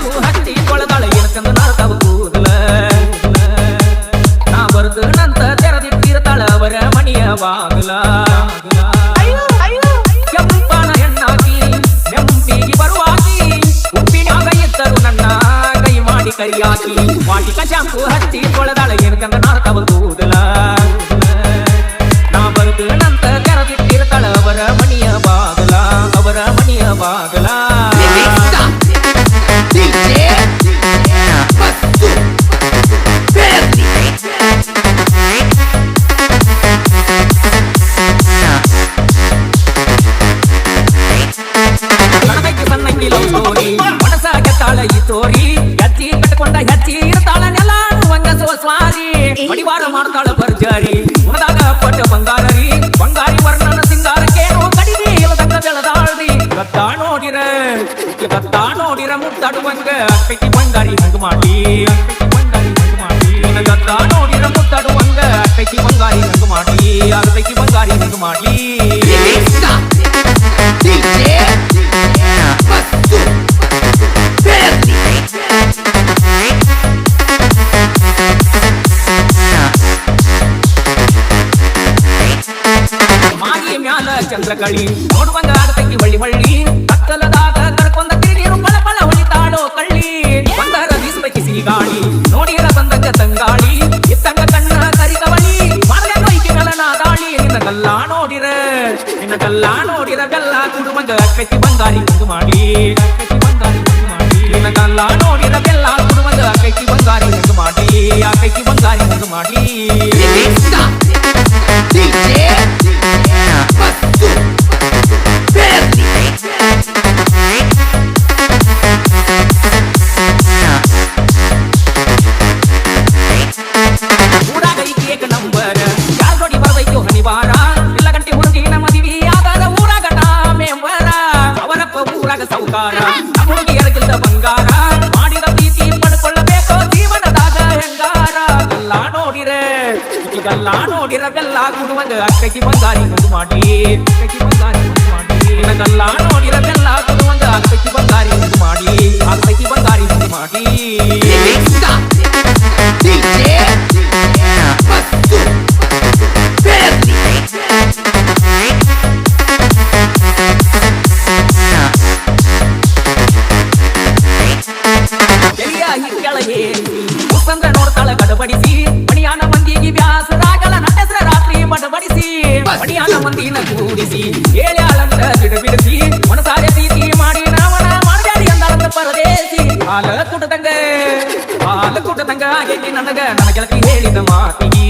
shampoo ಹಚ್ಚಿ ಕೊಳದಾಳ ಏನಕಂದ ನಾಳ್ತಾವ ಕೂದಲ ನಾ ಬರ್ದು ನಂತ ತೆರೆದಿಟ್ಟಿರ್ತಾಳ ಅವರ ಮನೆಯ ಬಾಗಲ ಕೆಂಪನ ಹೆಣ್ಣಾಕಿ ನೆಂಪಿಗೆ ಬರುವಾಕಿ ಉಪ್ಪಿನಾಗ ಇದ್ದರು ನನ್ನ ಕೈ ಮಾಡಿ ಕರಿಯಾಕಿ ವಾಟಿಕ ಶಾಂಪು ಹಚ್ಚಿ ಕೊಳದಾಳ ಏನಕಂದ ನಾಳ್ತಾವ ಕೂದಲ ನಾ ಬರ್ದು ನಂತ ತೆರೆದಿಟ್ಟಿರ್ತಾಳ ಅವರ ಮನೆಯ ಬಾಗಲ ಅವರ ಮನೆಯ ಬಾಗಲ ಮನಸಾಗ ತಾಳ ಈ ತೋರಿ ಹೆಜ್ಜಿ ಕಟ್ಕೊಂಡ ಹೆಜ್ಜಿ ಇರ್ತಾಳ ನೆಲ ವಂಗಸೋ ಸ್ವಾರಿ ಮಡಿವಾರ ಮಾಡ್ತಾಳ ಬರ್ಜಾರಿ ಉಣದಾಗ ಪಟ್ಟ ಬಂಗಾರರಿ ಬಂಗಾರಿ ವರ್ಣನ ಸಿಂಗಾರಕ್ಕೇನು ಕಡಿಮೆ ಇಲ್ಲದಂಗ ಬೆಳದಾಳ್ರಿ ಗತ್ತಾ ನೋಡಿರ ಮುದ್ದಾಡುವಂಗ ಅಕ್ಕಿ ಬಂಗಾರಿ ಹಂಗ ಮಾಡಿ ಗತ್ತಾ ನೋಡಿರ ಮುದ್ದಾಡುವಂಗ ಅಕ್ಕಿ ಬಂಗಾರಿ ಹಂಗ ಮಾಡಿ ಅಕ್ಕಿ ಬಂಗಾರಿ ಹಂಗ ಮಾಡಿ ಮಾಗಿ ಮ್ಯಾಲ ಚಂದ್ರಕಳಿ ನೋಡುವಂಗ ಆಡತಕ್ಕಿ ಹೊಳ್ಳಿ ಹೊಳ್ಳಿ ಕತ್ತಲದಾಗ ಕರ್ಕೊಂಡ ತಿರುಗಿರು ಪಳ ಪಳ ಹೊಳಿತಾಡೋ ಕಳ್ಳಿ ಬಂದರ ಬೀಸಬೇಕಿ ಸಿಗಾಳಿ ನೋಡಿರ ಬಂದಂಗ ತಂಗಾಳಿ ಇತ್ತಂಗ ಕಣ್ಣ ಕರಿಕವಳಿ ಮಾಡ್ಯಾಗ ಐಕಿ ಗಲನ ದಾಳಿ ನಿನ್ನ ಕಲ್ಲ ನೋಡಿರ ಬೆಲ್ಲ ಕುಡುವಂಗ ಅಕ್ಕಿ ಬಂಗಾರಿ ಹಂಗ ಮಾಡಿ ನಿನ್ನ ಕಲ್ಲ ನೋಡಿರ ಬೆಲ್ಲ ಕುಡುವಂಗ ಅಕ್ಕಿ ಬಂಗಾರಿ ಹಂಗ ಮಾಡಿ ಅಕ್ಕಿ ಬಂಗಾರಿ ಹಂಗ ಮಾಡಿ ಊರಾಗ ಈ ಕೇಕ್ ನಂಬರ್ ಯಾರ ಜೋಡಿ ಬರ್ದೈತು ಹನಿವಾರ ಇಲ್ಲ ಗಂಟೆ ಹುಡುಗಿನ ಮದುವೆ ಆದಾಗ ಊರಾಗ ಮೆಂಬರ ಅವರಪ್ಪ ಊರಾಗ ಸೌಕಾರ ಹುಡುಗಿಯರಗಿಲ್ದ ಬಂಗಾರ ಮಾಡಿದ ಪ್ರೀತಿ ಪಡ್ಕೊಳ್ಳಬೇಕು ಜೀವನದಾಗ ಹೆಂಗಾರ ಗಲ್ಲ ನೋಡಿರ ಬೆಲ್ಲ ಕುಡುವಂಗ ಅಕ್ಕಿ ಬಂಗಾರಿ ಹಂಗ ಮಾಡಿ ಗಲ್ಲ ನೋಡಿರ ಬೆಲ್ಲ ಕುಡುವಂಗ ಅಕ್ಕಿ ಬಂಗಾರಿ ಹಂಗ ಮಾಡಿ ಅಕ್ಕಿ ಬಂಗಾರಿ ಹಂಗ ಮಾಡಿ ಮುಸಂದ್ರ ನೋಡ್ತಾಳ ಗಡಬಡಿಸಿ ಮಣಿಯಾನ ಮಂದಿಗೆ ಬ್ಯಾಸರಾಗಲ ನಟಸ್ರ ರಾತ್ರಿ ಬಡಬಡಿಸಿ ಮಣಿಯಾನ ಮಂದಿನ ಕೂಡಿಸಿ ಏಳ್ಯಾಳಂತ ಬಿಡಬಿಡಿಸಿ ಮನಸಾರೆ ಪ್ರೀತಿ ಮಾಡಿ ನಾವನ ಮಾಡ್ಯಾಡಿ ಅಂದಾರಂತ ಪರದೇಸಿ ಹಾಲ ಕುಟದಂಗ ಆಗೇತಿ ನನಗ ನನ್ನ ಗೆಳತಿ ಹೇಳಿದ ಮಾತಿಗೆ